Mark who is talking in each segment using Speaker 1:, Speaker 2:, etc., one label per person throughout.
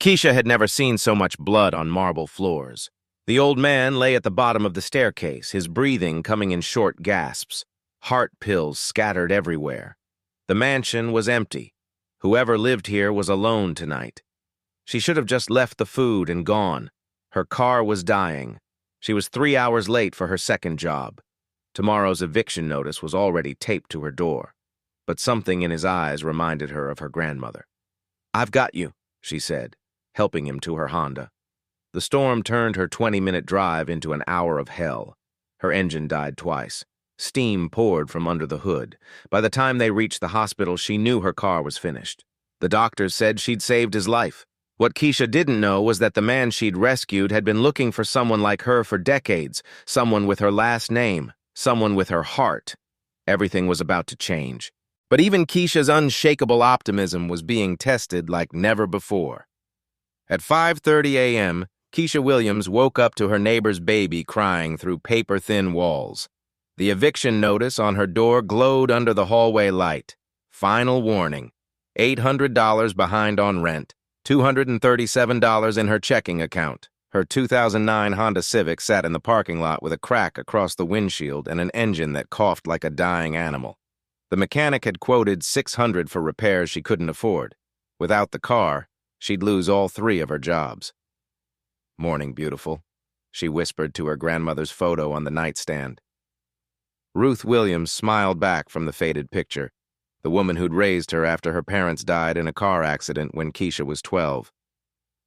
Speaker 1: Keisha had never seen so much blood on marble floors. The old man lay at the bottom of the staircase, his breathing coming in short gasps, heart pills scattered everywhere. The mansion was empty. Whoever lived here was alone tonight. She should have just left the food and gone. Her car was dying. She was 3 hours late for her second job. Tomorrow's eviction notice was already taped to her door. But something in his eyes reminded her of her grandmother. "I've got you," she said, helping him to her Honda. The storm turned her 20-minute drive into an hour of hell. Her engine died twice. Steam poured from under the hood. By the time they reached the hospital, she knew her car was finished. The doctors said she'd saved his life. What Keisha didn't know was that the man she'd rescued had been looking for someone like her for decades, someone with her last name, someone with her heart. Everything was about to change. But even Keisha's unshakable optimism was being tested like never before. At 5:30 a.m., Keisha Williams woke up to her neighbor's baby crying through paper-thin walls. The eviction notice on her door glowed under the hallway light. Final warning: $800 behind on rent, $237 in her checking account. Her 2009 Honda Civic sat in the parking lot with a crack across the windshield and an engine that coughed like a dying animal. The mechanic had quoted $600 for repairs she couldn't afford. Without the car, she'd lose all 3 of her jobs. "Morning, beautiful," she whispered to her grandmother's photo on the nightstand. Ruth Williams smiled back from the faded picture, the woman who'd raised her after her parents died in a car accident when Keisha was 12.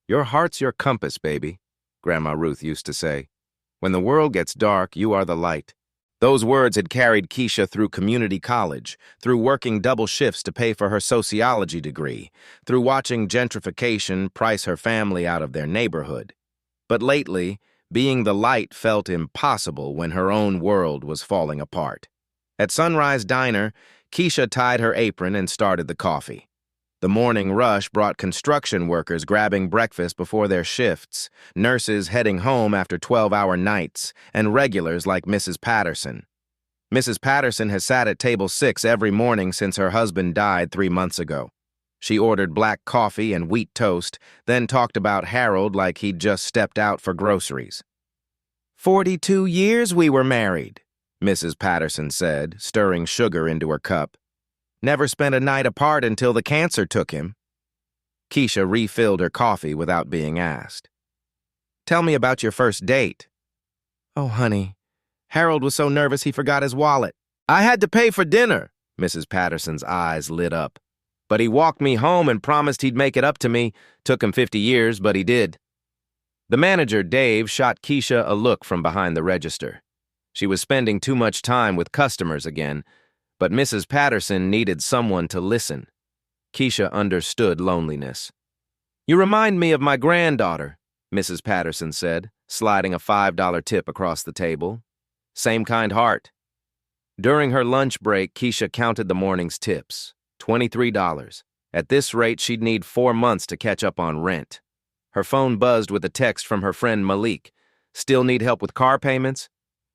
Speaker 1: "Your heart's your compass, baby," Grandma Ruth used to say. "When the world gets dark, you are the light." Those words had carried Keisha through community college, through working double shifts to pay for her sociology degree, through watching gentrification price her family out of their neighborhood. But lately, being the light felt impossible when her own world was falling apart. At Sunrise Diner, Keisha tied her apron and started the coffee. The morning rush brought construction workers grabbing breakfast before their shifts, nurses heading home after 12-hour nights, and regulars like Mrs. Patterson. Mrs. Patterson has sat at table 6 every morning since her husband died 3 months ago. She ordered black coffee and wheat toast, then talked about Harold like he'd just stepped out for groceries. 42 years we were married," Mrs. Patterson said, stirring sugar into her cup. "Never spent a night apart until the cancer took him." Keisha refilled her coffee without being asked. "Tell me about your first date." "Oh, honey, Harold was so nervous he forgot his wallet. I had to pay for dinner." Mrs. Patterson's eyes lit up. "But he walked me home and promised he'd make it up to me. Took him 50 years, but he did." The manager, Dave, shot Keisha a look from behind the register. She was spending too much time with customers again, but Mrs. Patterson needed someone to listen. Keisha understood loneliness. "You remind me of my granddaughter," Mrs. Patterson said, sliding a $5 tip across the table. "Same kind heart." During her lunch break, Keisha counted the morning's tips. $23. At this rate, she'd need 4 months to catch up on rent. Her phone buzzed with a text from her friend Malik. "Still need help with car payments?"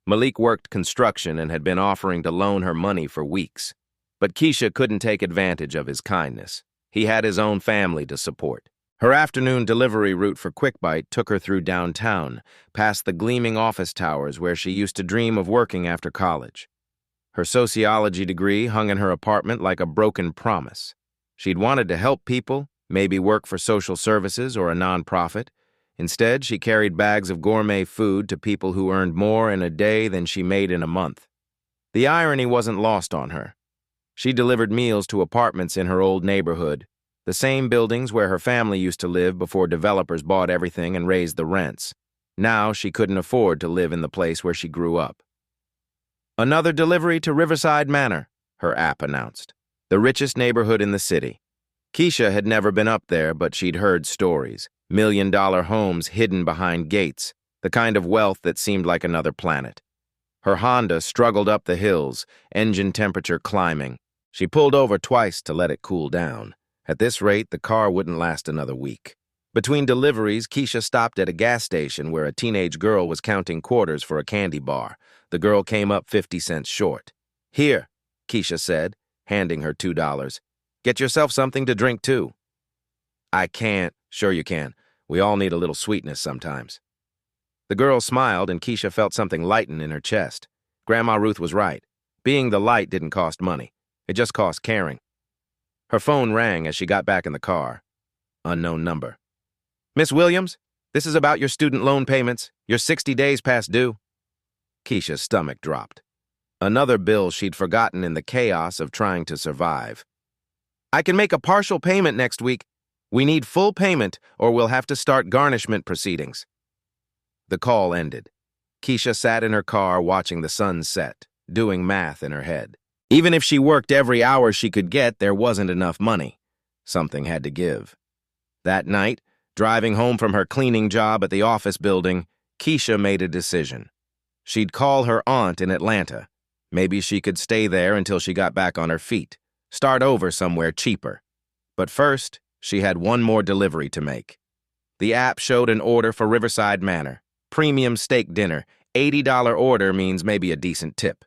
Speaker 1: Malik worked construction and had been offering to loan her money for weeks. But Keisha couldn't take advantage of his kindness. He had his own family to support. Her afternoon delivery route for Quick Bite took her through downtown, past the gleaming office towers where she used to dream of working after college. Her sociology degree hung in her apartment like a broken promise. She'd wanted to help people, maybe work for social services or a nonprofit. Instead, she carried bags of gourmet food to people who earned more in a day than she made in a month. The irony wasn't lost on her. She delivered meals to apartments in her old neighborhood, the same buildings where her family used to live before developers bought everything and raised the rents. Now she couldn't afford to live in the place where she grew up. "Another delivery to Riverside Manor," her app announced, the richest neighborhood in the city. Keisha had never been up there, but she'd heard stories. $1-million homes hidden behind gates, the kind of wealth that seemed like another planet. Her Honda struggled up the hills, engine temperature climbing. She pulled over twice to let it cool down. At this rate, the car wouldn't last another week. Between deliveries, Keisha stopped at a gas station where a teenage girl was counting quarters for a candy bar. The girl came up 50 cents short. "Here," Keisha said, handing her $2. "Get yourself something to drink, too." "I can't," Sure you can. We all need a little sweetness sometimes. The girl smiled, and Keisha felt something lighten in her chest. Grandma Ruth was right. Being the light didn't cost money. It just cost caring. Her phone rang as she got back in the car. Unknown number. Miss Williams, this is about your student loan payments. You're 60 days past due. Keisha's stomach dropped. Another bill she'd forgotten in the chaos of trying to survive. I can make a partial payment next week. We need full payment, or we'll have to start garnishment proceedings. The call ended. Keisha sat in her car watching the sun set, doing math in her head. Even if she worked every hour she could get, there wasn't enough money. Something had to give. That night, driving home from her cleaning job at the office building, Keisha made a decision. She'd call her aunt in Atlanta. Maybe she could stay there until she got back on her feet, start over somewhere cheaper. But first, she had one more delivery to make. The app showed an order for Riverside Manor. Premium steak dinner. $80 order means maybe a decent tip.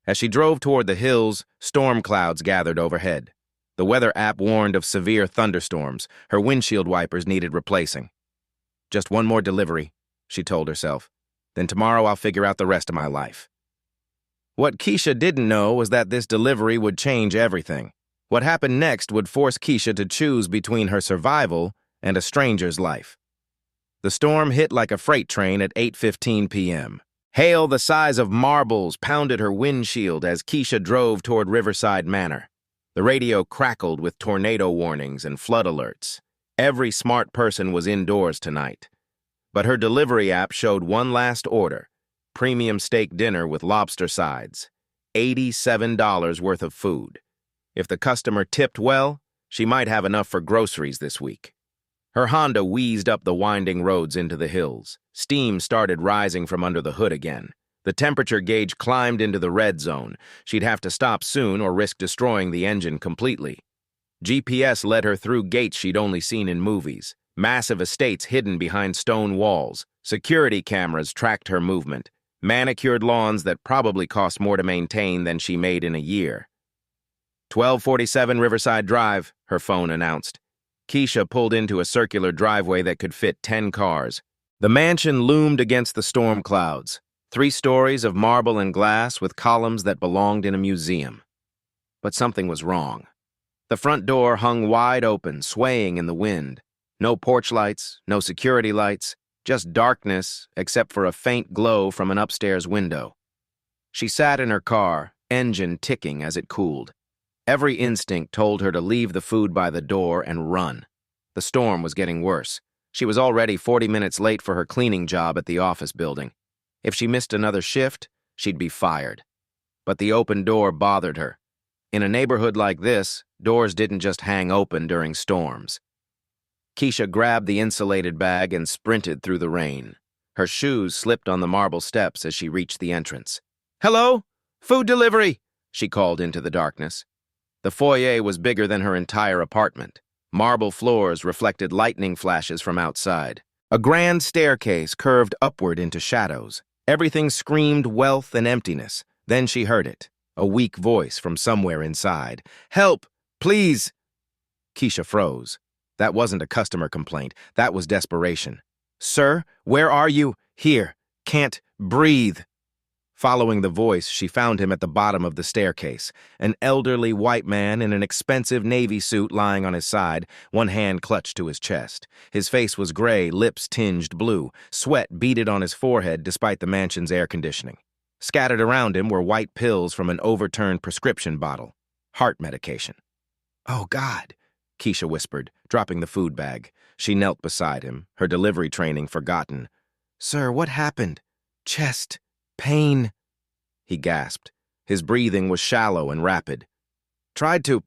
Speaker 1: As she drove toward the hills, storm clouds gathered overhead. The weather app warned of severe thunderstorms. Her windshield wipers needed replacing. Just one more delivery, she told herself. Then tomorrow I'll figure out the rest of my life. What Keisha didn't know was that this delivery would change everything. What happened next would force Keisha to choose between her survival and a stranger's life. The storm hit like a freight train at 8:15 p.m. Hail the size of marbles pounded her windshield as Keisha drove toward Riverside Manor. The radio crackled with tornado warnings and flood alerts. Every smart person was indoors tonight. But her delivery app showed one last order. Premium steak dinner with lobster sides. $87 worth of food. If the customer tipped well, she might have enough for groceries this week. Her Honda wheezed up the winding roads into the hills. Steam started rising from under the hood again. The temperature gauge climbed into the red zone. She'd have to stop soon or risk destroying the engine completely. GPS led her through gates she'd only seen in movies. Massive estates hidden behind stone walls. Security cameras tracked her movement. Manicured lawns that probably cost more to maintain than she made in a year. 1247 Riverside Drive, her phone announced. Keisha pulled into a circular driveway that could fit 10 cars. The mansion loomed against the storm clouds. 3 stories of marble and glass with columns that belonged in a museum. But something was wrong. The front door hung wide open, swaying in the wind. No porch lights, no security lights, just darkness except for a faint glow from an upstairs window. She sat in her car, engine ticking as it cooled. Every instinct told her to leave the food by the door and run. The storm was getting worse. She was already 40 minutes late for her cleaning job at the office building. If she missed another shift, she'd be fired. But the open door bothered her. In a neighborhood like this, doors didn't just hang open during storms. Keisha grabbed the insulated bag and sprinted through the rain. Her shoes slipped on the marble steps as she reached the entrance. "Hello? Food delivery!" she called into the darkness. The foyer was bigger than her entire apartment. Marble floors reflected lightning flashes from outside. A grand staircase curved upward into shadows. Everything screamed wealth and emptiness. Then she heard it, a weak voice from somewhere inside. "Help! Please!" Keisha froze. That wasn't a customer complaint. That was desperation. "Sir, where are you?" "Here. Can't breathe." Following the voice, she found him at the bottom of the staircase, an elderly white man in an expensive navy suit lying on his side, one hand clutched to his chest. His face was gray, lips tinged blue. Sweat beaded on his forehead despite the mansion's air conditioning. Scattered around him were white pills from an overturned prescription bottle. Heart medication. "Oh, God," Keisha whispered, dropping the food bag. She knelt beside him, her delivery training forgotten. "Sir, what happened?" "Chest pain," he gasped. His breathing was shallow and rapid. "Tried to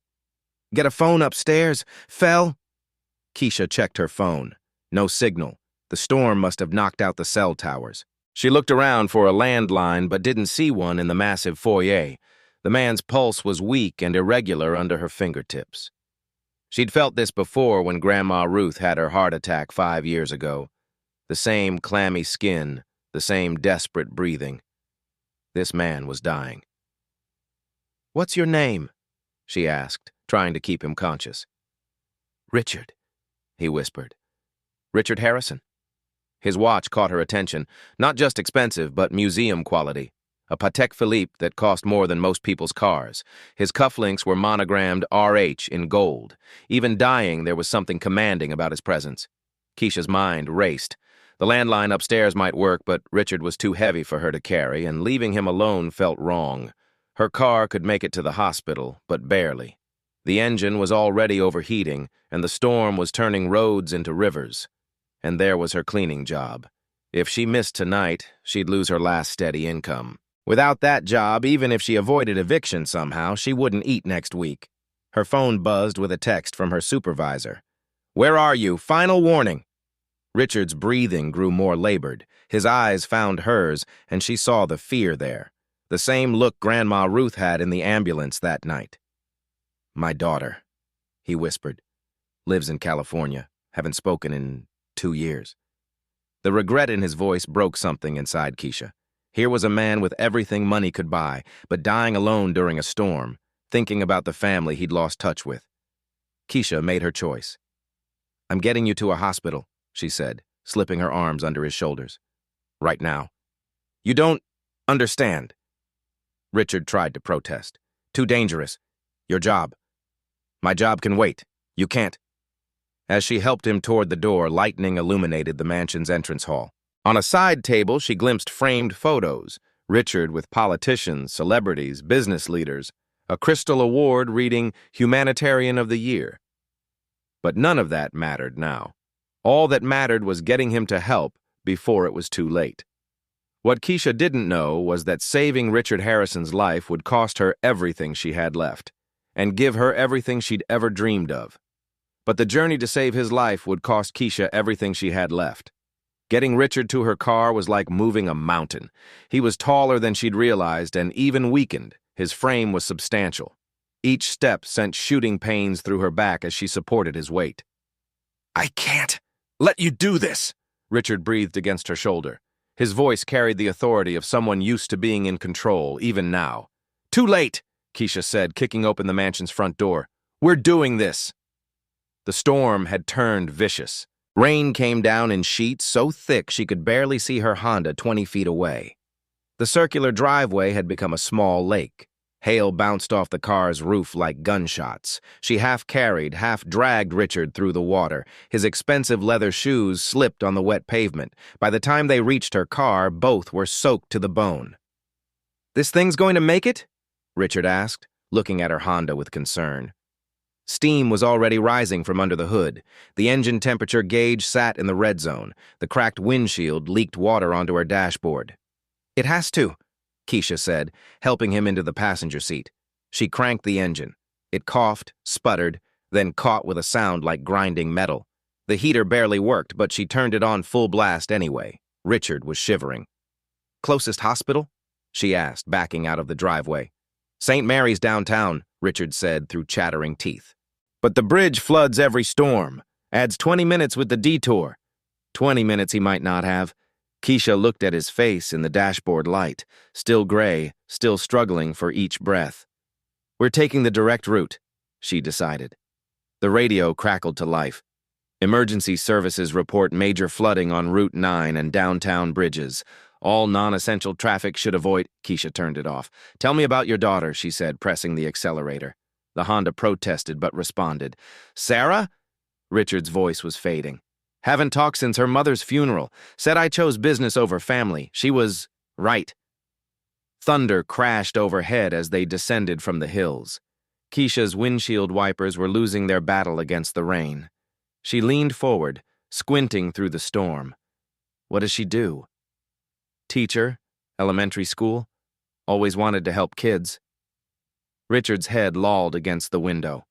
Speaker 1: get a phone upstairs. Fell." Keisha checked her phone. No signal. The storm must have knocked out the cell towers. She looked around for a landline but didn't see one in the massive foyer. The man's pulse was weak and irregular under her fingertips. She'd felt this before when Grandma Ruth had her heart attack 5 years ago. The same clammy skin, the same desperate breathing. This man was dying. "What's your name?" she asked, trying to keep him conscious. "Richard," he whispered. Richard Harrison. His watch caught her attention, not just expensive, but museum quality. A Patek Philippe that cost more than most people's cars. His cufflinks were monogrammed RH in gold. Even dying, there was something commanding about his presence. Keisha's mind raced. The landline upstairs might work, but Richard was too heavy for her to carry, and leaving him alone felt wrong. Her car could make it to the hospital, but barely. The engine was already overheating, and the storm was turning roads into rivers. And there was her cleaning job. If she missed tonight, she'd lose her last steady income. Without that job, even if she avoided eviction somehow, she wouldn't eat next week. Her phone buzzed with a text from her supervisor. "Where are you? Final warning." Richard's breathing grew more labored. His eyes found hers, and she saw the fear there. The same look Grandma Ruth had in the ambulance that night. "My daughter," he whispered. "Lives in California. Haven't spoken in 2 years. The regret in his voice broke something inside Keisha. Here was a man with everything money could buy, but dying alone during a storm, thinking about the family he'd lost touch with. Keisha made her choice. "I'm getting you to a hospital," she said, slipping her arms under his shoulders. "Right now." "You don't understand." Richard tried to protest. "Too dangerous. Your job." "My job can wait. You can't." As she helped him toward the door, lightning illuminated the mansion's entrance hall. On a side table, she glimpsed framed photos, Richard with politicians, celebrities, business leaders, a crystal award reading Humanitarian of the Year. But none of that mattered now. All that mattered was getting him to help before it was too late. What Keisha didn't know was that saving Richard Harrison's life would cost her everything she had left, and give her everything she'd ever dreamed of. But the journey to save his life would cost Keisha everything she had left. Getting Richard to her car was like moving a mountain. He was taller than she'd realized and even weakened. His frame was substantial. Each step sent shooting pains through her back as she supported his weight. "I can't let you do this," Richard breathed against her shoulder. His voice carried the authority of someone used to being in control, even now. "Too late," Keisha said, kicking open the mansion's front door. "We're doing this." The storm had turned vicious. Rain came down in sheets so thick she could barely see her Honda 20 feet away. The circular driveway had become a small lake. Hail bounced off the car's roof like gunshots. She half-carried, half-dragged Richard through the water. His expensive leather shoes slipped on the wet pavement. By the time they reached her car, both were soaked to the bone. "This thing's going to make it?" Richard asked, looking at her Honda with concern. Steam was already rising from under the hood. The engine temperature gauge sat in the red zone. The cracked windshield leaked water onto her dashboard. "It has to," Keisha said, helping him into the passenger seat. She cranked the engine. It coughed, sputtered, then caught with a sound like grinding metal. The heater barely worked, but she turned it on full blast anyway. Richard was shivering. "Closest hospital?" she asked, backing out of the driveway. "St. Mary's downtown," Richard said through chattering teeth. "But the bridge floods every storm. Adds 20 minutes with the detour." 20 minutes he might not have. Keisha looked at his face in the dashboard light, still gray, still struggling for each breath. "We're taking the direct route," she decided. The radio crackled to life. "Emergency services report major flooding on Route 9 and downtown bridges. All non-essential traffic should avoid—" Keisha turned it off. "Tell me about your daughter," she said, pressing the accelerator. The Honda protested but responded. "Sarah?" Richard's voice was fading. "Haven't talked since her mother's funeral. Said I chose business over family. She was right." Thunder crashed overhead as they descended from the hills. Keisha's windshield wipers were losing their battle against the rain. She leaned forward, squinting through the storm. What does she do? Teacher, elementary school, always wanted to help kids. Richard's head lolled against the window.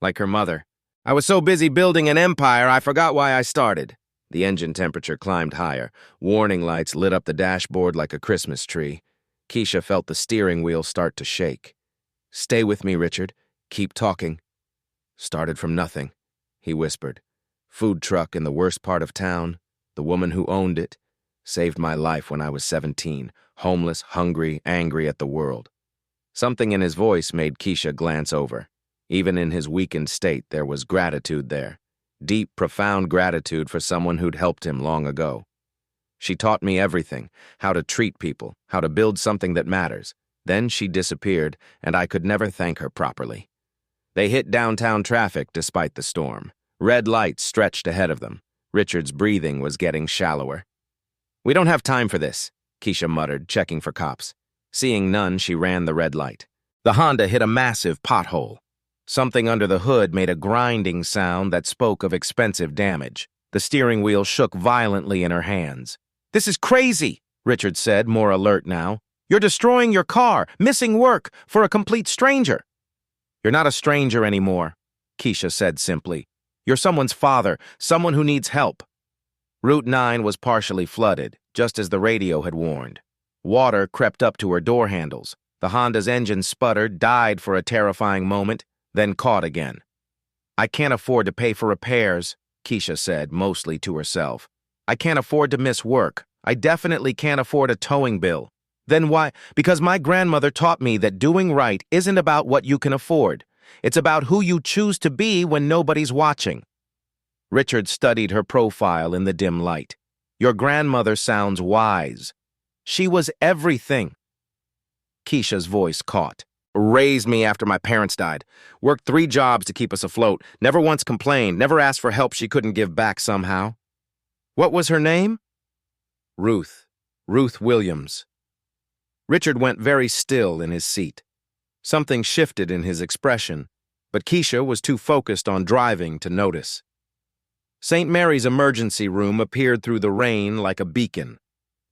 Speaker 1: Like her mother. "I was so busy building an empire, I forgot why I started." The engine temperature climbed higher. Warning lights lit up the dashboard like a Christmas tree. Keisha felt the steering wheel start to shake. "Stay with me, Richard. Keep talking." "Started from nothing," he whispered. "Food truck in the worst part of town. The woman who owned it saved my life when I was 17. Homeless, hungry, angry at the world." Something in his voice made Keisha glance over. Even in his weakened state, there was gratitude there. Deep, profound gratitude for someone who'd helped him long ago. She taught me everything, how to treat people, how to build something that matters. Then she disappeared, and I could never thank her properly. They hit downtown traffic despite the storm. Red lights stretched ahead of them. Richard's breathing was getting shallower. "We don't have time for this," Keisha muttered, checking for cops. Seeing none, she ran the red light. The Honda hit a massive pothole. Something under the hood made a grinding sound that spoke of expensive damage. The steering wheel shook violently in her hands. "This is crazy," Richard said, more alert now. "You're destroying your car, missing work, for a complete stranger." "You're not a stranger anymore," Keisha said simply. "You're someone's father, someone who needs help." Route 9 was partially flooded, just as the radio had warned. Water crept up to her door handles. The Honda's engine sputtered, died for a terrifying moment, then caught again. "I can't afford to pay for repairs," Keisha said, mostly to herself. "I can't afford to miss work. I definitely can't afford a towing bill." "Then why?" "Because my grandmother taught me that doing right isn't about what you can afford. It's about who you choose to be when nobody's watching." Richard studied her profile in the dim light. "Your grandmother sounds wise. She was everything." Keisha's voice caught. "Raised me after my parents died. Worked 3 jobs to keep us afloat. Never once complained. Never asked for help she couldn't give back somehow." "What was her name?" "Ruth. Ruth Williams." Richard went very still in his seat. Something shifted in his expression, but Keisha was too focused on driving to notice. St. Mary's emergency room appeared through the rain like a beacon.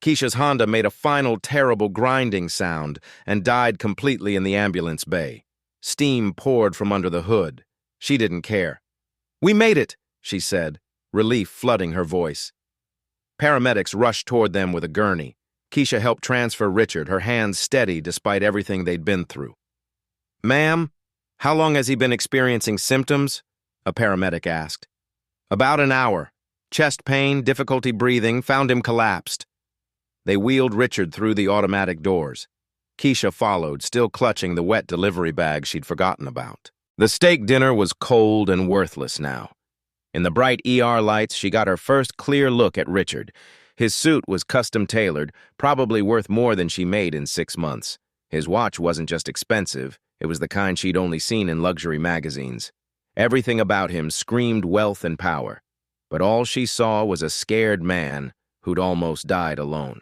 Speaker 1: Keisha's Honda made a final terrible grinding sound and died completely in the ambulance bay. Steam poured from under the hood. She didn't care. "We made it," she said, relief flooding her voice. Paramedics rushed toward them with a gurney. Keisha helped transfer Richard, her hands steady despite everything they'd been through. "Ma'am, how long has he been experiencing symptoms?" a paramedic asked. "About an hour. Chest pain, difficulty breathing, found him collapsed." They wheeled Richard through the automatic doors. Keisha followed, still clutching the wet delivery bag she'd forgotten about. The steak dinner was cold and worthless now. In the bright ER lights, she got her first clear look at Richard. His suit was custom-tailored, probably worth more than she made in 6 months. His watch wasn't just expensive, it was the kind she'd only seen in luxury magazines. Everything about him screamed wealth and power, but all she saw was a scared man who'd almost died alone.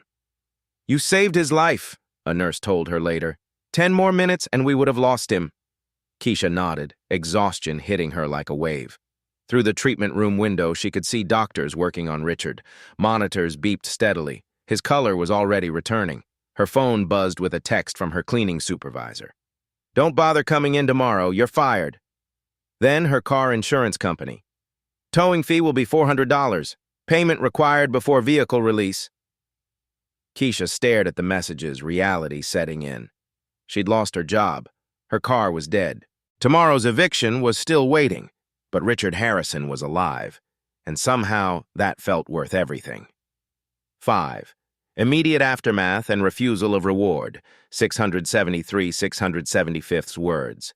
Speaker 1: "You saved his life," a nurse told her later. 10 more minutes and we would have lost him." Keisha nodded, exhaustion hitting her like a wave. Through the treatment room window, she could see doctors working on Richard. Monitors beeped steadily. His color was already returning. Her phone buzzed with a text from her cleaning supervisor. "Don't bother coming in tomorrow, you're fired." Then her car insurance company. "Towing fee will be $400. Payment required before vehicle release." Keisha stared at the messages, reality setting in. She'd lost her job. Her car was dead. Tomorrow's eviction was still waiting. But Richard Harrison was alive, and somehow that felt worth everything. 5. Immediate aftermath and refusal of reward, 675 words.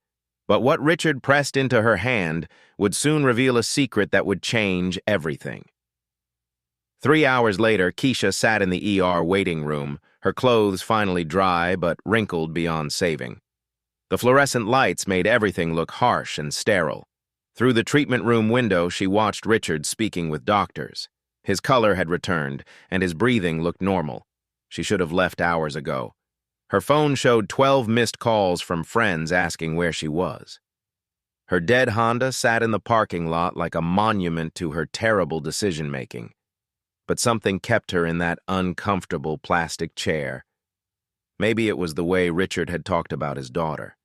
Speaker 1: But what Richard pressed into her hand would soon reveal a secret that would change everything. 3 hours later, Keisha sat in the ER waiting room, her clothes finally dry but wrinkled beyond saving. The fluorescent lights made everything look harsh and sterile. Through the treatment room window, she watched Richard speaking with doctors. His color had returned, and his breathing looked normal. She should have left hours ago. Her phone showed 12 missed calls from friends asking where she was. Her dead Honda sat in the parking lot like a monument to her terrible decision-making. But something kept her in that uncomfortable plastic chair. Maybe it was the way Richard had talked about his daughter.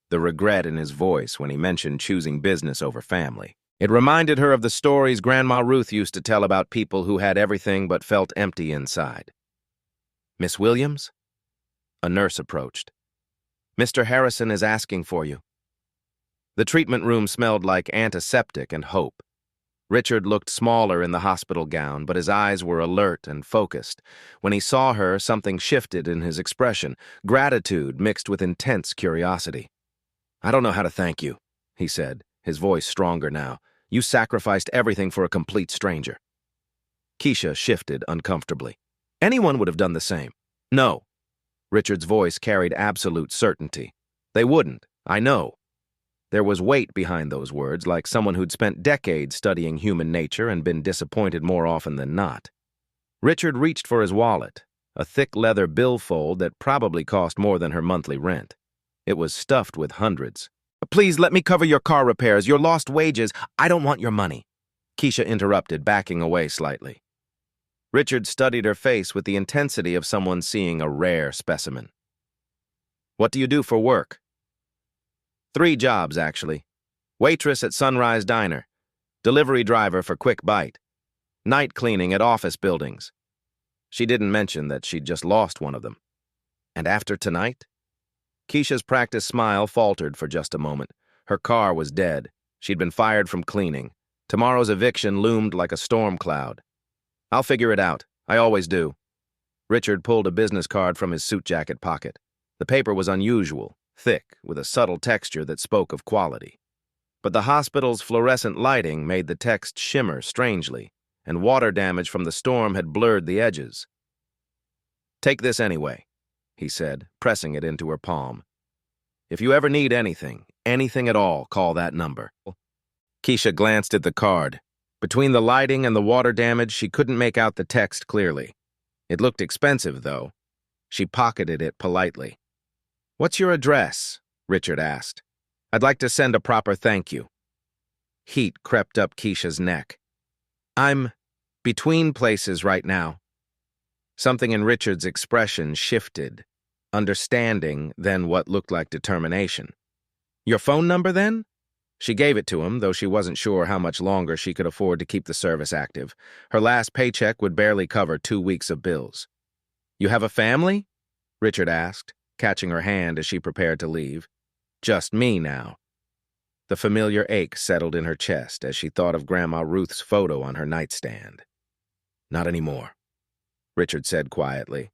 Speaker 1: The regret in his voice when he mentioned choosing business over family. It reminded her of the stories Grandma Ruth used to tell about people who had everything but felt empty inside. "Miss Williams?" A nurse approached. "Mr. Harrison is asking for you." The treatment room smelled like antiseptic and hope. Richard looked smaller in the hospital gown, but his eyes were alert and focused. When he saw her, something shifted in his expression, gratitude mixed with intense curiosity. "I don't know how to thank you," he said, his voice stronger now. You sacrificed everything for a complete stranger. Keisha shifted uncomfortably. Anyone would have done the same. No. Richard's voice carried absolute certainty. They wouldn't, I know. There was weight behind those words, like someone who'd spent decades studying human nature and been disappointed more often than not. Richard reached for his wallet, a thick leather billfold that probably cost more than her monthly rent. It was stuffed with hundreds. Please let me cover your car repairs, your lost wages. I don't want your money. Keisha interrupted, backing away slightly. Richard studied her face with the intensity of someone seeing a rare specimen. What do you do for work? 3 jobs, actually. Waitress at Sunrise Diner. Delivery driver for Quick Bite. Night cleaning at office buildings. She didn't mention that she'd just lost one of them. And after tonight? Keisha's practiced smile faltered for just a moment. Her car was dead. She'd been fired from cleaning. Tomorrow's eviction loomed like a storm cloud. I'll figure it out. I always do. Richard pulled a business card from his suit jacket pocket. The paper was unusual, thick, with a subtle texture that spoke of quality. But the hospital's fluorescent lighting made the text shimmer strangely, and water damage from the storm had blurred the edges. Take this anyway, he said, pressing it into her palm. If you ever need anything at all, call that number. Keisha glanced at the card. Between the lighting and the water damage, she couldn't make out the text clearly. It looked expensive, though. She pocketed it politely. What's your address? Richard asked. I'd like to send a proper thank you. Heat crept up Keisha's neck. I'm between places right now. Something in Richard's expression shifted, understanding, then what looked like determination. Your phone number, then? She gave it to him, though she wasn't sure how much longer she could afford to keep the service active. Her last paycheck would barely cover 2 weeks of bills. You have a family? Richard asked, catching her hand as she prepared to leave. Just me now. The familiar ache settled in her chest as she thought of Grandma Ruth's photo on her nightstand. Not anymore, Richard said quietly.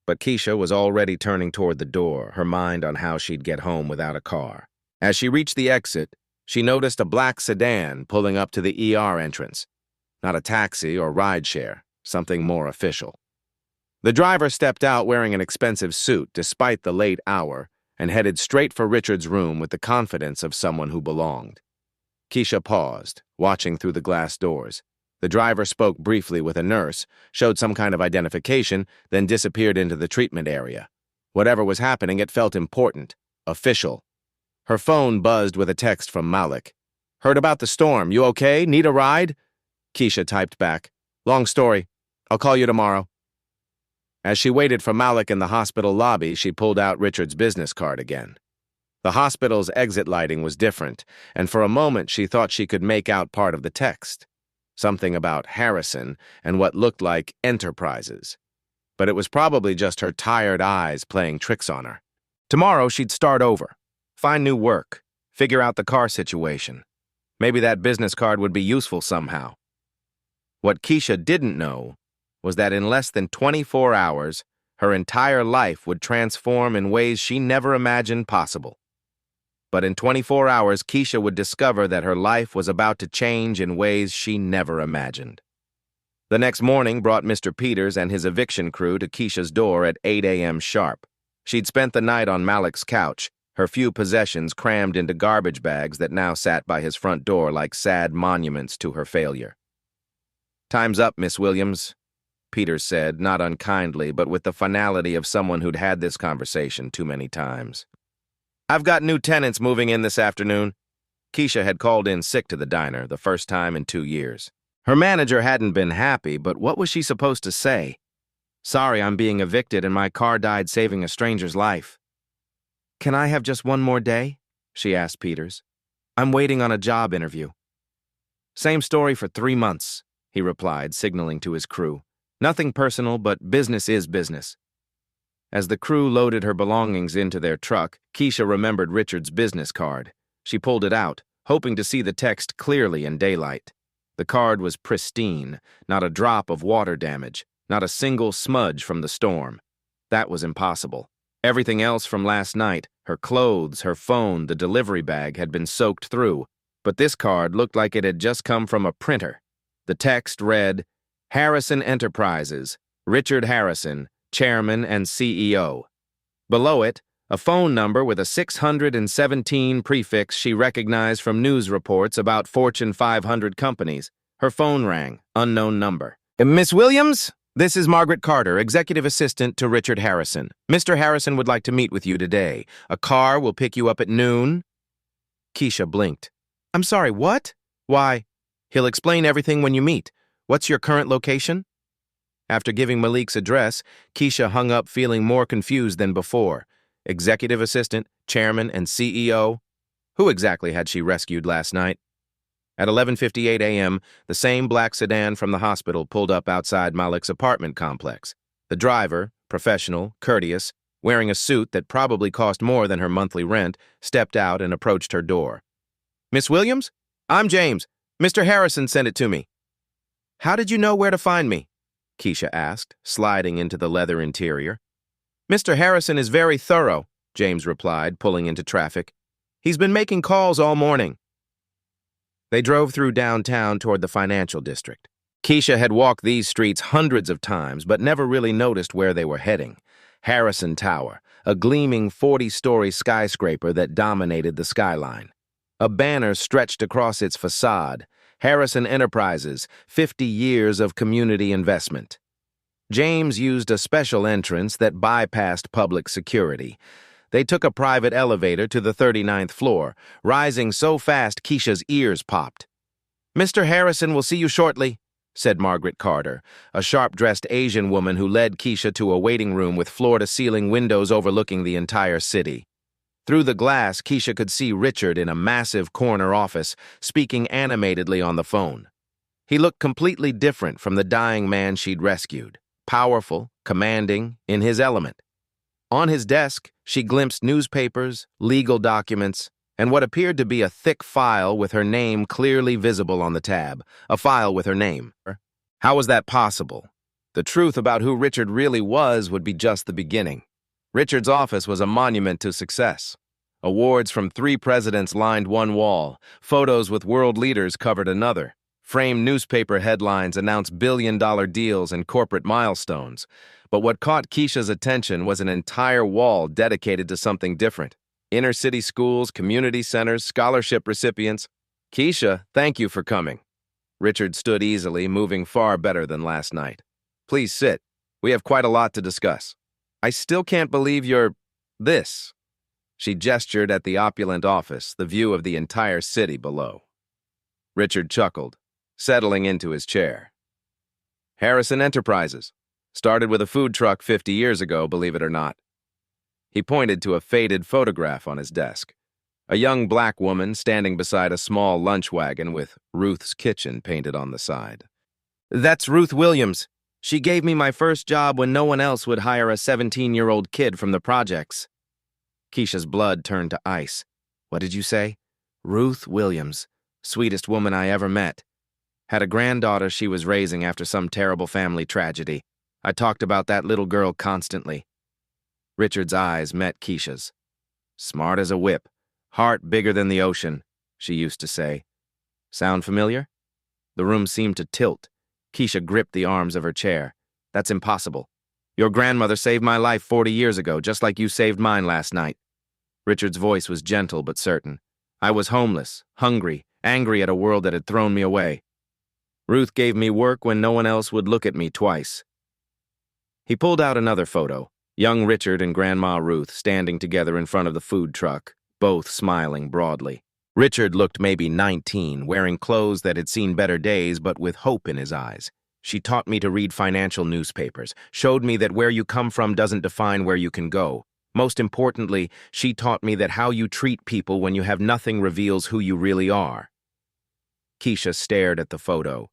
Speaker 1: But Keisha was already turning toward the door, her mind on how she'd get home without a car. As she reached the exit, she noticed a black sedan pulling up to the ER entrance. Not a taxi or rideshare, something more official. The driver stepped out wearing an expensive suit despite the late hour and headed straight for Richard's room with the confidence of someone who belonged. Keisha paused, watching through the glass doors. The driver spoke briefly with a nurse, showed some kind of identification, then disappeared into the treatment area. Whatever was happening, it felt important, official. Her phone buzzed with a text from Malik. Heard about the storm. You okay? Need a ride? Keisha typed back. Long story. I'll call you tomorrow. As she waited for Malik in the hospital lobby, she pulled out Richard's business card again. The hospital's exit lighting was different, and for a moment she thought she could make out part of the text. Something about Harrison and what looked like enterprises. But it was probably just her tired eyes playing tricks on her. Tomorrow she'd start over. Find new work. Figure out the car situation. Maybe that business card would be useful somehow. What Keisha didn't know was that in less than 24 hours, her entire life would transform in ways she never imagined possible. But in 24 hours, Keisha would discover that her life was about to change in ways she never imagined. The next morning brought Mr. Peters and his eviction crew to Keisha's door at 8 a.m. sharp. She'd spent the night on Malik's couch, her few possessions crammed into garbage bags that now sat by his front door like sad monuments to her failure. Time's up, Miss Williams, Peters said, not unkindly, but with the finality of someone who'd had this conversation too many times. I've got new tenants moving in this afternoon. Keisha had called in sick to the diner, the first time in 2 years. Her manager hadn't been happy, but what was she supposed to say? Sorry, I'm being evicted and my car died saving a stranger's life. Can I have just one more day? She asked Peters. I'm waiting on a job interview. Same story for 3 months, he replied, signaling to his crew. Nothing personal, but business is business. As the crew loaded her belongings into their truck, Keisha remembered Richard's business card. She pulled it out, hoping to see the text clearly in daylight. The card was pristine, not a drop of water damage, not a single smudge from the storm. That was impossible. Everything else from last night, her clothes, her phone, the delivery bag, had been soaked through, but this card looked like it had just come from a printer. The text read, Harrison Enterprises, Richard Harrison, Chairman and CEO. Below it, a phone number with a 617 prefix she recognized from news reports about Fortune 500 companies. Her phone rang, unknown number. Miss Williams? This is Margaret Carter, executive assistant to Richard Harrison. Mr. Harrison would like to meet with you today. A car will pick you up at noon. Keisha blinked. I'm sorry, what? Why? He'll explain everything when you meet. What's your current location? After giving Malik's address, Keisha hung up feeling more confused than before. Executive assistant, chairman, and CEO? Who exactly had she rescued last night? At 11:58 a.m., the same black sedan from the hospital pulled up outside Malik's apartment complex. The driver, professional, courteous, wearing a suit that probably cost more than her monthly rent, stepped out and approached her door. Miss Williams? I'm James. Mr. Harrison sent it to me. How did you know where to find me? Keisha asked, sliding into the leather interior. Mr. Harrison is very thorough, James replied, pulling into traffic. He's been making calls all morning. They drove through downtown toward the financial district. Keisha had walked these streets hundreds of times, but never really noticed where they were heading. Harrison Tower, a gleaming 40-story skyscraper that dominated the skyline. A banner stretched across its facade, Harrison Enterprises, 50 years of community investment. James used a special entrance that bypassed public security. They took a private elevator to the 39th floor, rising so fast Keisha's ears popped. Mr. Harrison will see you shortly, said Margaret Carter, a sharp-dressed Asian woman who led Keisha to a waiting room with floor-to-ceiling windows overlooking the entire city. Through the glass, Keisha could see Richard in a massive corner office, speaking animatedly on the phone. He looked completely different from the dying man she'd rescued. Powerful, commanding, in his element. On his desk, she glimpsed newspapers, legal documents, and what appeared to be a thick file with her name clearly visible on the tab. A file with her name. How was that possible? The truth about who Richard really was would be just the beginning. Richard's office was a monument to success. Awards from 3 presidents lined one wall, photos with world leaders covered another. Framed newspaper headlines announced billion-dollar deals and corporate milestones. But what caught Keisha's attention was an entire wall dedicated to something different. Inner-city schools, community centers, scholarship recipients. Keisha, thank you for coming. Richard stood easily, moving far better than last night. Please sit. We have quite a lot to discuss. I still can't believe you're... this. She gestured at the opulent office, the view of the entire city below. Richard chuckled, settling into his chair. Harrison Enterprises. Started with a food truck 50 years ago, believe it or not. He pointed to a faded photograph on his desk. A young black woman standing beside a small lunch wagon with Ruth's Kitchen painted on the side. That's Ruth Williams. She gave me my first job when no one else would hire a 17-year-old kid from the projects. Keisha's blood turned to ice. What did you say? Ruth Williams. Sweetest woman I ever met. Had a granddaughter she was raising after some terrible family tragedy. I talked about that little girl constantly. Richard's eyes met Keisha's. Smart as a whip. Heart bigger than the ocean, she used to say. Sound familiar? The room seemed to tilt. Keisha gripped the arms of her chair. That's impossible. Your grandmother saved my life 40 years ago, just like you saved mine last night. Richard's voice was gentle but certain. I was homeless, hungry, angry at a world that had thrown me away. Ruth gave me work when no one else would look at me twice. He pulled out another photo, young Richard and Grandma Ruth standing together in front of the food truck, both smiling broadly. Richard looked maybe 19, wearing clothes that had seen better days but with hope in his eyes. She taught me to read financial newspapers, showed me that where you come from doesn't define where you can go. Most importantly, she taught me that how you treat people when you have nothing reveals who you really are. Keisha stared at the photo,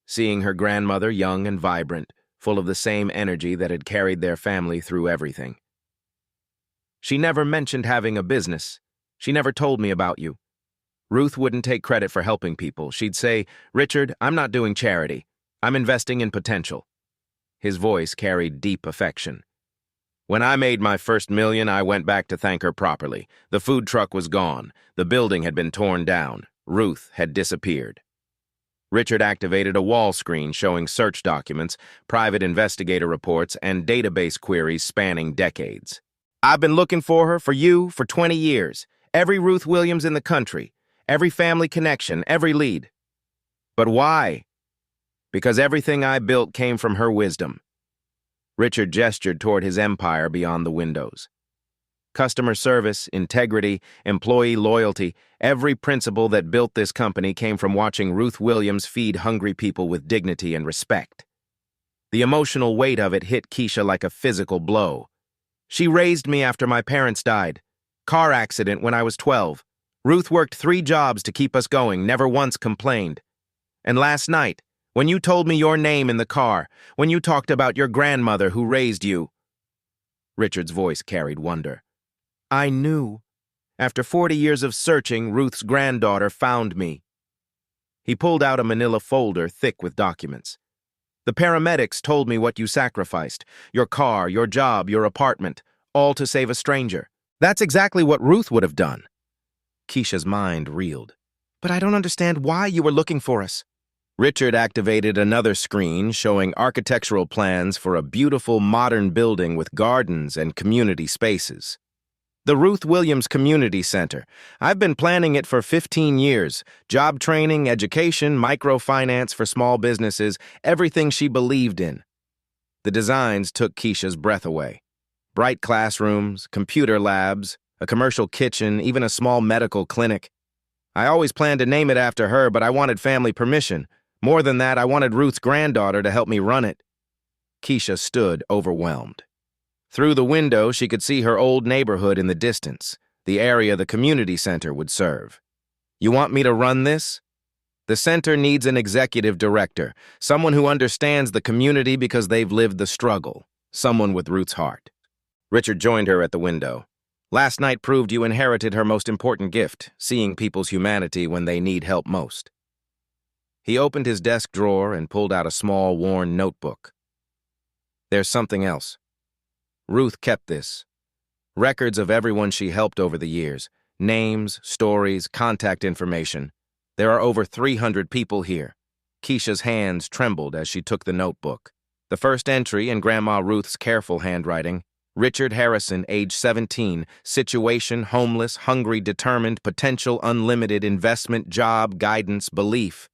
Speaker 1: seeing her grandmother young and vibrant, full of the same energy that had carried their family through everything. She never mentioned having a business. She never told me about you. Ruth wouldn't take credit for helping people. She'd say, Richard, I'm not doing charity. I'm investing in potential. His voice carried deep affection. When I made my first $1 million, I went back to thank her properly. The food truck was gone. The building had been torn down. Ruth had disappeared. Richard activated a wall screen showing search documents, private investigator reports, and database queries spanning decades. I've been looking for her, for you, for 20 years. Every Ruth Williams in the country, every family connection, every lead. But why? Because everything I built came from her wisdom. Richard gestured toward his empire beyond the windows. Customer service, integrity, employee loyalty, every principle that built this company came from watching Ruth Williams feed hungry people with dignity and respect. The emotional weight of it hit Keisha like a physical blow. She raised me after my parents died. Car accident when I was 12. Ruth worked 3 jobs to keep us going, never once complained. And last night, when you told me your name in the car, when you talked about your grandmother who raised you, Richard's voice carried wonder. I knew. After 40 years of searching, Ruth's granddaughter found me. He pulled out a manila folder thick with documents. The paramedics told me what you sacrificed. Your car, your job, your apartment, all to save a stranger. That's exactly what Ruth would have done. Keisha's mind reeled. But I don't understand why you were looking for us. Richard activated another screen showing architectural plans for a beautiful modern building with gardens and community spaces. The Ruth Williams Community Center. I've been planning it for 15 years. Job training, education, microfinance for small businesses, everything she believed in. The designs took Keisha's breath away. Bright classrooms, computer labs, a commercial kitchen, even a small medical clinic. I always planned to name it after her, but I wanted family permission. More than that, I wanted Ruth's granddaughter to help me run it. Keisha stood overwhelmed. Through the window, she could see her old neighborhood in the distance, the area the community center would serve. You want me to run this? The center needs an executive director, someone who understands the community because they've lived the struggle, someone with Ruth's heart. Richard joined her at the window. Last night proved you inherited her most important gift, seeing people's humanity when they need help most. He opened his desk drawer and pulled out a small, worn notebook. There's something else. Ruth kept this. Records of everyone she helped over the years. Names, stories, contact information. There are over 300 people here. Keisha's hands trembled as she took the notebook. The first entry in Grandma Ruth's careful handwriting. Richard Harrison, age 17, situation, homeless, hungry, determined, potential, unlimited, investment, job, guidance, belief.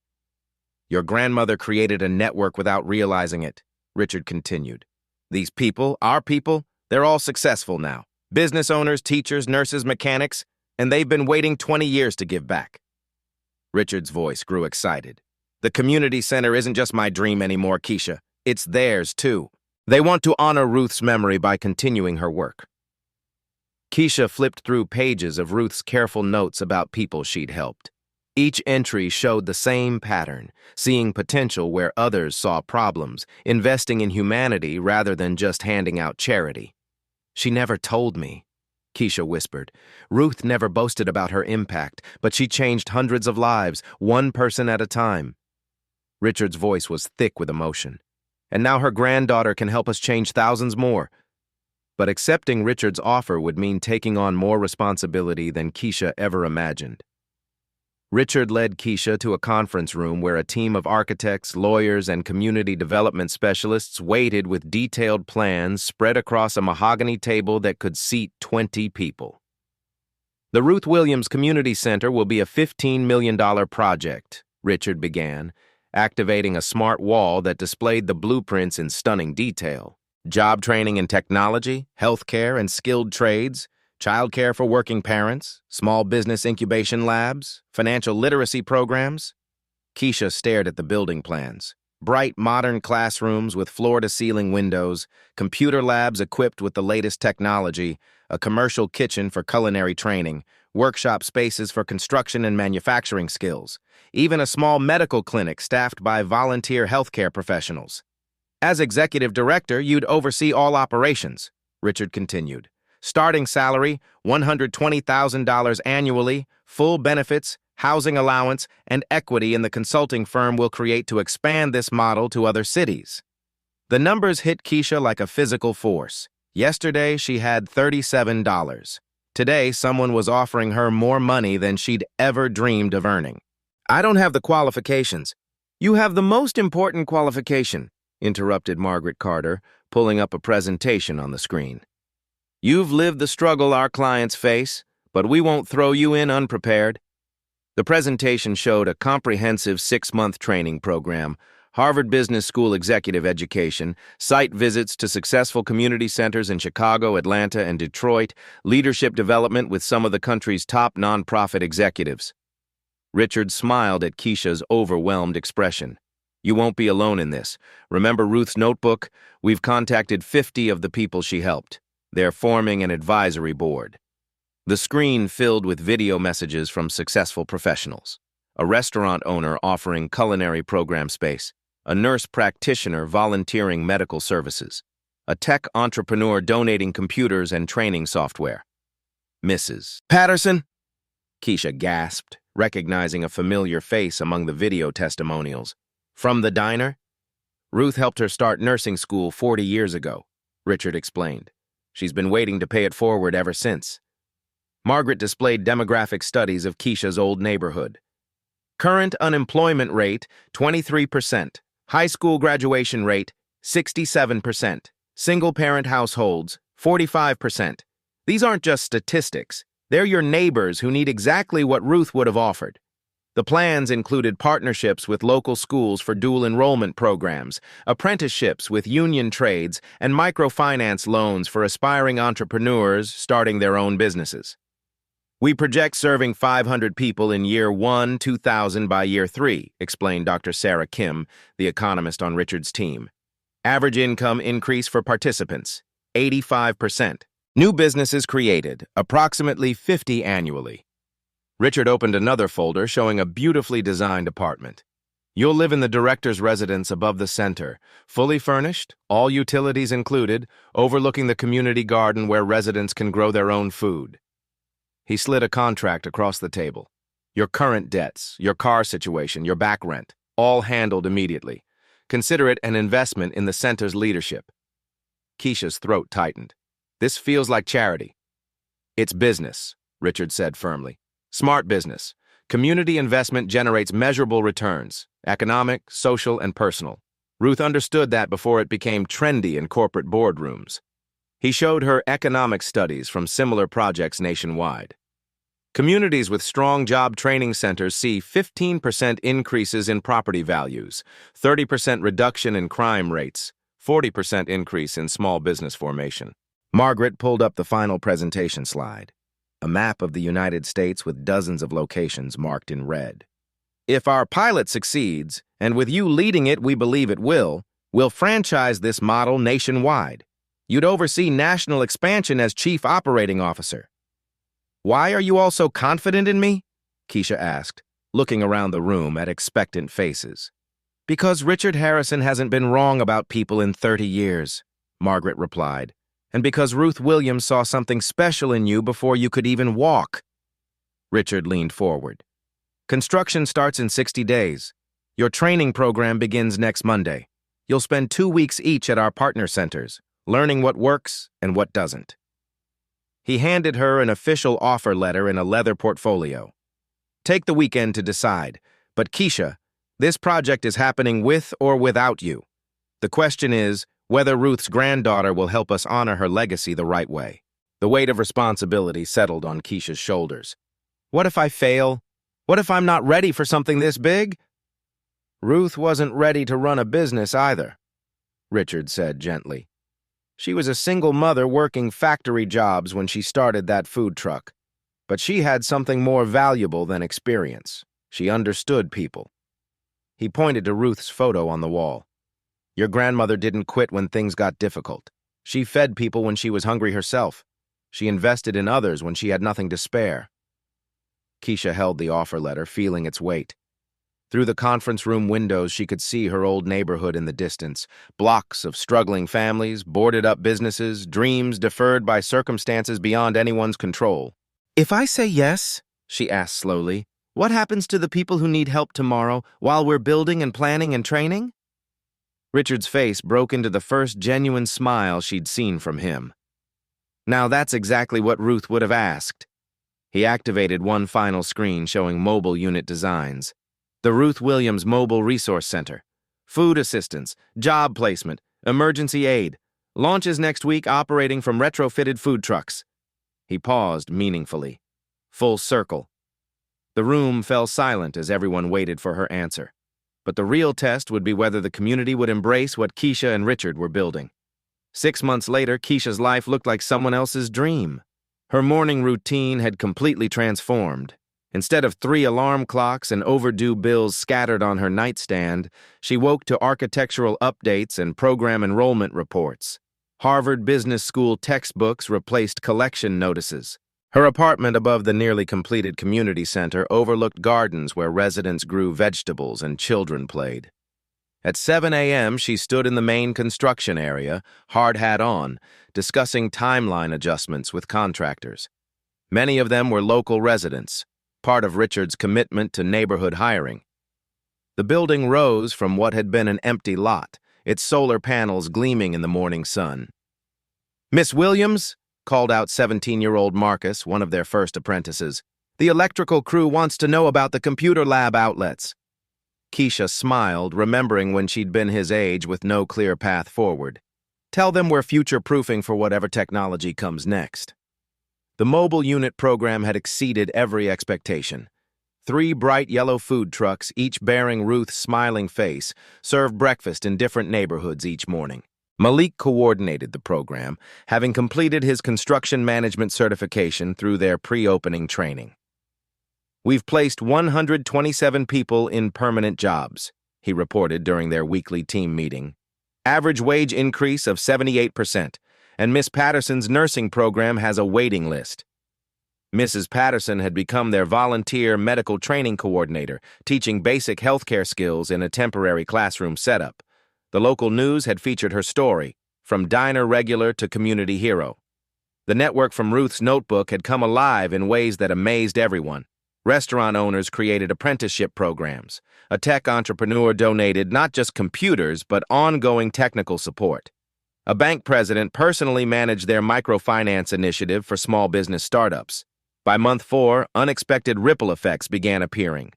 Speaker 1: Your grandmother created a network without realizing it, Richard continued. These people, our people, they're all successful now. Business owners, teachers, nurses, mechanics, and they've been waiting 20 years to give back. Richard's voice grew excited. The community center isn't just my dream anymore, Keisha. It's theirs, too. They want to honor Ruth's memory by continuing her work. Keisha flipped through pages of Ruth's careful notes about people she'd helped. Each entry showed the same pattern, seeing potential where others saw problems, investing in humanity rather than just handing out charity. She never told me, Keisha whispered. Ruth never boasted about her impact, but she changed hundreds of lives, one person at a time. Richard's voice was thick with emotion. And now her granddaughter can help us change thousands more. But accepting Richard's offer would mean taking on more responsibility than Keisha ever imagined. Richard led Keisha to a conference room where a team of architects, lawyers, and community development specialists waited with detailed plans spread across a mahogany table that could seat 20 people. The Ruth Williams Community Center will be a $15 million project, Richard began, activating a smart wall that displayed the blueprints in stunning detail. Job training in technology, healthcare, and skilled trades, childcare for working parents, small business incubation labs, financial literacy programs. Keisha stared at the building plans. Bright, modern classrooms with floor-to-ceiling windows, computer labs equipped with the latest technology, a commercial kitchen for culinary training, workshop spaces for construction and manufacturing skills, even a small medical clinic staffed by volunteer healthcare professionals. As executive director, you'd oversee all operations, Richard continued. Starting salary, $120,000 annually, full benefits, housing allowance, and equity in the consulting firm will create to expand this model to other cities. The numbers hit Keisha like a physical force. Yesterday, she had $37. Today, someone was offering her more money than she'd ever dreamed of earning. "I don't have the qualifications." "You have the most important qualification," interrupted Margaret Carter, pulling up a presentation on the screen. "You've lived the struggle our clients face, but we won't throw you in unprepared." The presentation showed a comprehensive 6-month training program, Harvard Business School executive education, site visits to successful community centers in Chicago, Atlanta, and Detroit, leadership development with some of the country's top nonprofit executives. Richard smiled at Keisha's overwhelmed expression. "You won't be alone in this. Remember Ruth's notebook? We've contacted 50 of the people she helped. They're forming an advisory board." The screen filled with video messages from successful professionals. A restaurant owner offering culinary program space, a nurse practitioner volunteering medical services, a tech entrepreneur donating computers and training software. "Mrs. Patterson?" Keisha gasped, recognizing a familiar face among the video testimonials. "From the diner?" "Ruth helped her start nursing school 40 years ago," Richard explained. "She's been waiting to pay it forward ever since." Margaret displayed demographic studies of Keisha's old neighborhood. Current unemployment rate, 23%. High school graduation rate, 67%. Single-parent households, 45%. These aren't just statistics. They're your neighbors who need exactly what Ruth would have offered. The plans included partnerships with local schools for dual enrollment programs, apprenticeships with union trades, and microfinance loans for aspiring entrepreneurs starting their own businesses. "We project serving 500 people in year 1, 2000 by year 3, explained Dr. Sarah Kim, the economist on Richard's team. "Average income increase for participants, 85%. New businesses created, approximately 50 annually." Richard opened another folder showing a beautifully designed apartment. "You'll live in the director's residence above the center, fully furnished, all utilities included, overlooking the community garden where residents can grow their own food." He slid a contract across the table. "Your current debts, your car situation, your back rent, all handled immediately. Consider it an investment in the center's leadership." Keisha's throat tightened. "This feels like charity." "It's business," Richard said firmly. "Smart business. Community investment generates measurable returns, economic, social, and personal. Ruth understood that before it became trendy in corporate boardrooms." He showed her economic studies from similar projects nationwide. Communities with strong job training centers see 15% increases in property values, 30% reduction in crime rates, 40% increase in small business formation. Margaret pulled up the final presentation slide, a map of the United States with dozens of locations marked in red. "If our pilot succeeds, and with you leading it we believe it will, we'll franchise this model nationwide. You'd oversee national expansion as chief operating officer." "Why are you all so confident in me?" Keisha asked, looking around the room at expectant faces. "Because Richard Harrison hasn't been wrong about people in 30 years, Margaret replied. "And because Ruth Williams saw something special in you before you could even walk." Richard leaned forward. "Construction starts in 60 days. Your training program begins next Monday. You'll spend 2 weeks each at our partner centers, learning what works and what doesn't." He handed her an official offer letter in a leather portfolio. "Take the weekend to decide, but Keisha, this project is happening with or without you. The question is whether Ruth's granddaughter will help us honor her legacy the right way." The weight of responsibility settled on Keisha's shoulders. "What if I fail? What if I'm not ready for something this big?" "Ruth wasn't ready to run a business either," Richard said gently. "She was a single mother working factory jobs when she started that food truck. But she had something more valuable than experience. She understood people." He pointed to Ruth's photo on the wall. "Your grandmother didn't quit when things got difficult. She fed people when she was hungry herself. She invested in others when she had nothing to spare." Keisha held the offer letter, feeling its weight. Through the conference room windows, she could see her old neighborhood in the distance, blocks of struggling families, boarded-up businesses, dreams deferred by circumstances beyond anyone's control. "If I say yes," she asked slowly, "what happens to the people who need help tomorrow while we're building and planning and training?" Richard's face broke into the first genuine smile she'd seen from him. Now that's exactly what Ruth would have asked. He activated one final screen showing mobile unit designs. The Ruth Williams Mobile Resource Center. Food assistance, job placement, emergency aid. Launches next week operating from retrofitted food trucks. He paused meaningfully. Full circle. The room fell silent as everyone waited for her answer. But the real test would be whether the community would embrace what Keisha and Richard were building. 6 months later, Keisha's life looked like someone else's dream. Her morning routine had completely transformed. Instead of 3 alarm clocks and overdue bills scattered on her nightstand, she woke to architectural updates and program enrollment reports. Harvard Business School textbooks replaced collection notices. Her apartment above the nearly completed community center overlooked gardens where residents grew vegetables and children played. At 7 a.m., she stood in the main construction area, hard hat on, discussing timeline adjustments with contractors. Many of them were local residents, part of Richard's commitment to neighborhood hiring. The building rose from what had been an empty lot, its solar panels gleaming in the morning sun. "Miss Williams," called out 17-year-old Marcus, one of their first apprentices, "the electrical crew wants to know about the computer lab outlets." Keisha smiled, remembering when she'd been his age with no clear path forward. "Tell them we're future-proofing for whatever technology comes next." The mobile unit program had exceeded every expectation. 3 bright yellow food trucks, each bearing Ruth's smiling face, served breakfast in different neighborhoods each morning. Malik coordinated the program, having completed his construction management certification through their pre-opening training. "We've placed 127 people in permanent jobs," he reported during their weekly team meeting. "Average wage increase of 78%, and Miss Patterson's nursing program has a waiting list." Mrs. Patterson had become their volunteer medical training coordinator, teaching basic healthcare skills in a temporary classroom setup. The local news had featured her story, from diner regular to community hero. The network from Ruth's notebook had come alive in ways that amazed everyone. Restaurant owners created apprenticeship programs. A tech entrepreneur donated not just computers, but ongoing technical support. A bank president personally managed their microfinance initiative for small business startups. By month 4, unexpected ripple effects began appearing.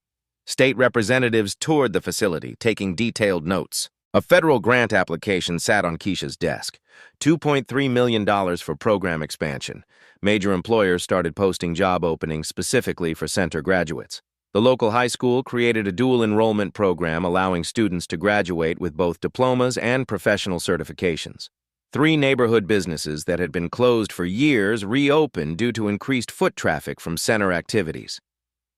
Speaker 1: State representatives toured the facility, taking detailed notes. A federal grant application sat on Keisha's desk. $2.3 million for program expansion. Major employers started posting job openings specifically for center graduates. The local high school created a dual enrollment program allowing students to graduate with both diplomas and professional certifications. 3 neighborhood businesses that had been closed for years reopened due to increased foot traffic from center activities.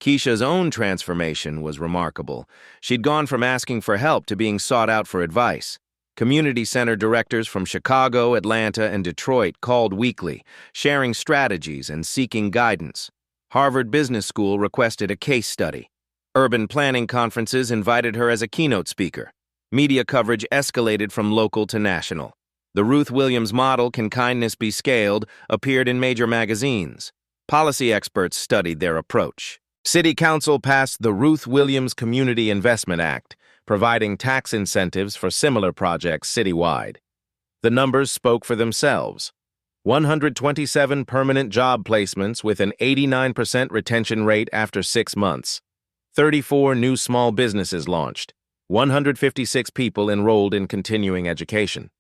Speaker 1: Keisha's own transformation was remarkable. She'd gone from asking for help to being sought out for advice. Community center directors from Chicago, Atlanta, and Detroit called weekly, sharing strategies and seeking guidance. Harvard Business School requested a case study. Urban planning conferences invited her as a keynote speaker. Media coverage escalated from local to national. The Ruth Williams model, "Can Kindness Be Scaled?" appeared in major magazines. Policy experts studied their approach. City Council passed the Ruth Williams Community Investment Act, providing tax incentives for similar projects citywide. The numbers spoke for themselves. 127 permanent job placements with an 89% retention rate after 6 months. 34 new small businesses launched. 156 people enrolled in continuing education.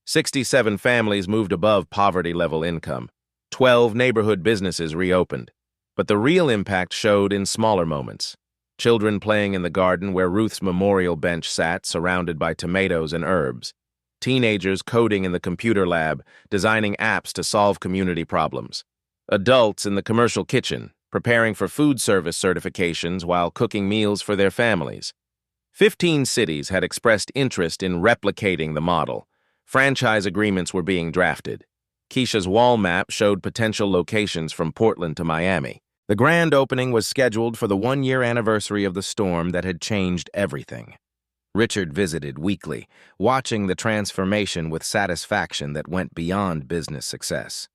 Speaker 1: 67 families moved above poverty-level income. 12 neighborhood businesses reopened. But the real impact showed in smaller moments. Children playing in the garden where Ruth's memorial bench sat, surrounded by tomatoes and herbs. Teenagers coding in the computer lab, designing apps to solve community problems. Adults in the commercial kitchen, preparing for food service certifications while cooking meals for their families. 15 cities had expressed interest in replicating the model. Franchise agreements were being drafted. Keisha's wall map showed potential locations from Portland to Miami. The grand opening was scheduled for the 1-year anniversary of the storm that had changed everything. Richard visited weekly, watching the transformation with satisfaction that went beyond business success.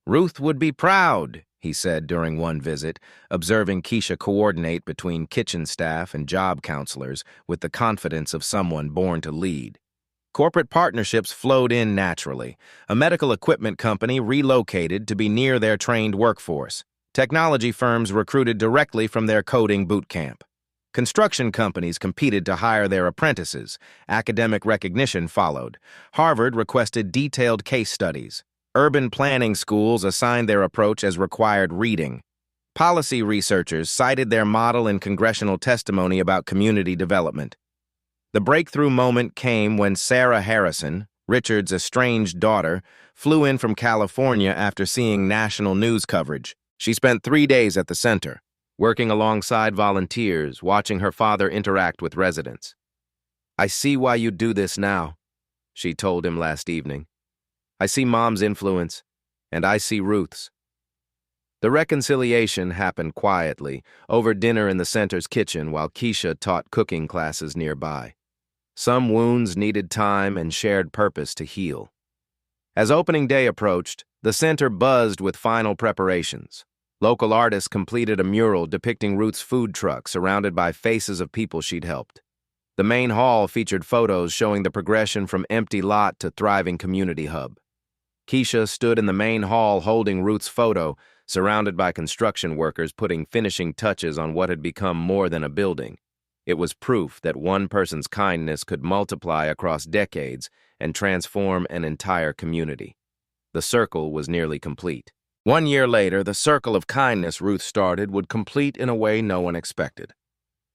Speaker 1: "Ruth would be proud," he said during one visit, observing Keisha coordinate between kitchen staff and job counselors with the confidence of someone born to lead. Corporate partnerships flowed in naturally. A medical equipment company relocated to be near their trained workforce. Technology firms recruited directly from their coding boot camp. Construction companies competed to hire their apprentices. Academic recognition followed. Harvard requested detailed case studies. Urban planning schools assigned their approach as required reading. Policy researchers cited their model in congressional testimony about community development. The breakthrough moment came when Sarah Harrison, Richard's estranged daughter, flew in from California after seeing national news coverage. She spent 3 days at the center, working alongside volunteers, watching her father interact with residents. "I see why you do this now," she told him last evening. "I see Mom's influence, and I see Ruth's." The reconciliation happened quietly, over dinner in the center's kitchen while Keisha taught cooking classes nearby. Some wounds needed time and shared purpose to heal. As opening day approached, the center buzzed with final preparations. Local artists completed a mural depicting Ruth's food truck surrounded by faces of people she'd helped. The main hall featured photos showing the progression from empty lot to thriving community hub. Keisha stood in the main hall holding Ruth's photo, surrounded by construction workers putting finishing touches on what had become more than a building. It was proof that one person's kindness could multiply across decades and transform an entire community. The circle was nearly complete. 1 year later, the circle of kindness Ruth started would complete in a way no one expected.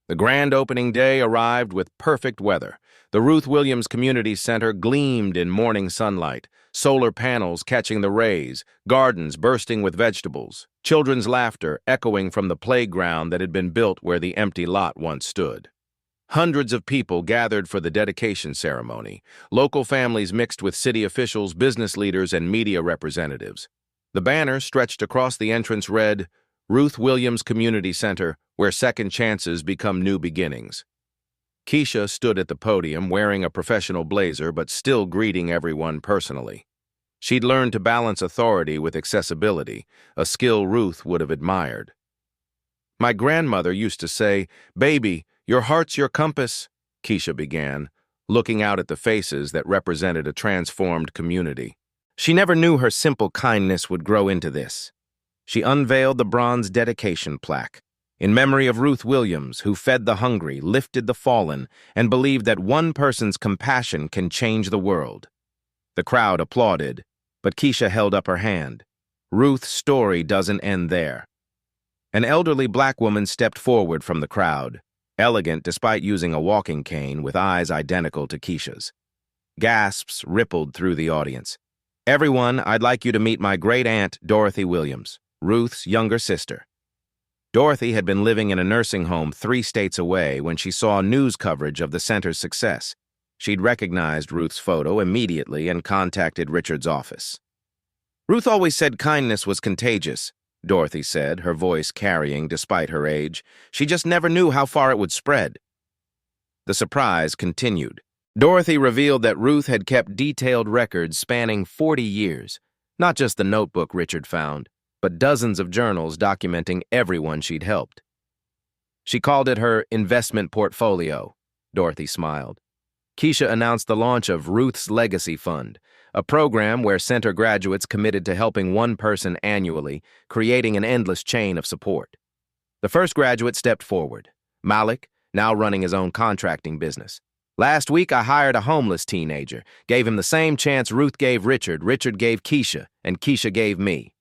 Speaker 1: The grand opening day arrived with perfect weather. The Ruth Williams Community Center gleamed in morning sunlight, solar panels catching the rays, gardens bursting with vegetables, children's laughter echoing from the playground that had been built where the empty lot once stood. Hundreds of people gathered for the dedication ceremony. Local families mixed with city officials, business leaders, and media representatives. The banner stretched across the entrance read, "Ruth Williams Community Center, where second chances become new beginnings." Keisha stood at the podium wearing a professional blazer but still greeting everyone personally. She'd learned to balance authority with accessibility, a skill Ruth would have admired. "My grandmother used to say, 'Baby, your heart's your compass,'" Keisha began, looking out at the faces that represented a transformed community. She never knew her simple kindness would grow into this. She unveiled the bronze dedication plaque, in memory of Ruth Williams, who fed the hungry, lifted the fallen, and believed that one person's compassion can change the world. The crowd applauded, but Keisha held up her hand. Ruth's story doesn't end there. An elderly black woman stepped forward from the crowd, elegant despite using a walking cane with eyes identical to Keisha's. Gasps rippled through the audience. "Everyone, I'd like you to meet my great-aunt, Dorothy Williams, Ruth's younger sister." Dorothy had been living in a nursing home 3 states away when she saw news coverage of the center's success. She'd recognized Ruth's photo immediately and contacted Richard's office. "Ruth always said kindness was contagious," Dorothy said, her voice carrying despite her age. "She just never knew how far it would spread." The surprise continued. Dorothy revealed that Ruth had kept detailed records spanning 40 years, not just the notebook Richard found, but dozens of journals documenting everyone she'd helped. She called it her investment portfolio. Dorothy smiled. Keisha announced the launch of Ruth's Legacy Fund, a program where center graduates committed to helping one person annually, creating an endless chain of support. The first graduate stepped forward, Malik, now running his own contracting business. "Last week, I hired a homeless teenager, gave him the same chance Ruth gave Richard, Richard gave Keisha, and Keisha gave me."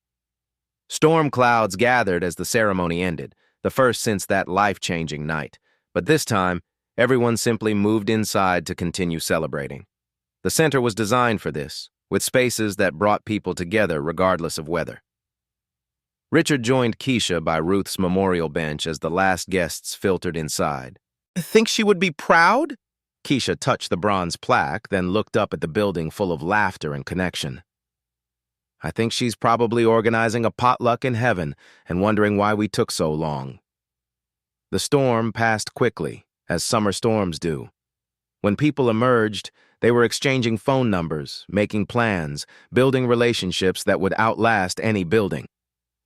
Speaker 1: Storm clouds gathered as the ceremony ended, the first since that life-changing night. But this time, everyone simply moved inside to continue celebrating. The center was designed for this, with spaces that brought people together regardless of weather. Richard joined Keisha by Ruth's memorial bench as the last guests filtered inside. "Think she would be proud?" Keisha touched the bronze plaque, then looked up at the building full of laughter and connection. "I think she's probably organizing a potluck in heaven and wondering why we took so long." The storm passed quickly, as summer storms do. When people emerged, they were exchanging phone numbers, making plans, building relationships that would outlast any building.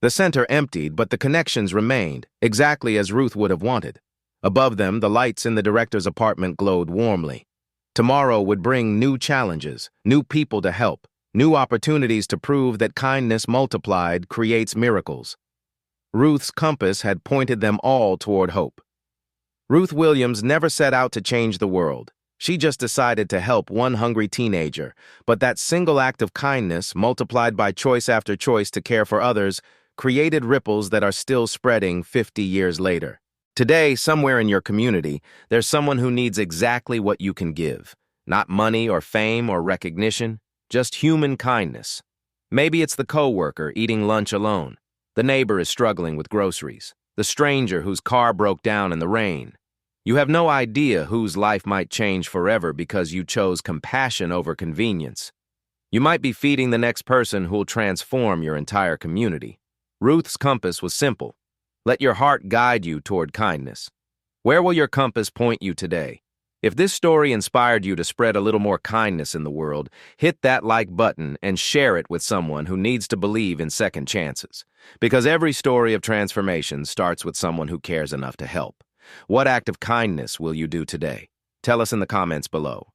Speaker 1: The center emptied, but the connections remained, exactly as Ruth would have wanted. Above them, the lights in the director's apartment glowed warmly. Tomorrow would bring new challenges, new people to help, new opportunities to prove that kindness multiplied creates miracles. Ruth's compass had pointed them all toward hope. Ruth Williams never set out to change the world. She just decided to help one hungry teenager, but that single act of kindness, multiplied by choice after choice to care for others, created ripples that are still spreading 50 years later. Today, somewhere in your community, there's someone who needs exactly what you can give. Not money or fame or recognition, just human kindness. Maybe it's the coworker eating lunch alone. The neighbor is struggling with groceries. The stranger whose car broke down in the rain. You have no idea whose life might change forever because you chose compassion over convenience. You might be feeding the next person who'll transform your entire community. Ruth's compass was simple. Let your heart guide you toward kindness. Where will your compass point you today? If this story inspired you to spread a little more kindness in the world, hit that like button and share it with someone who needs to believe in second chances. Because every story of transformation starts with someone who cares enough to help. What act of kindness will you do today? Tell us in the comments below.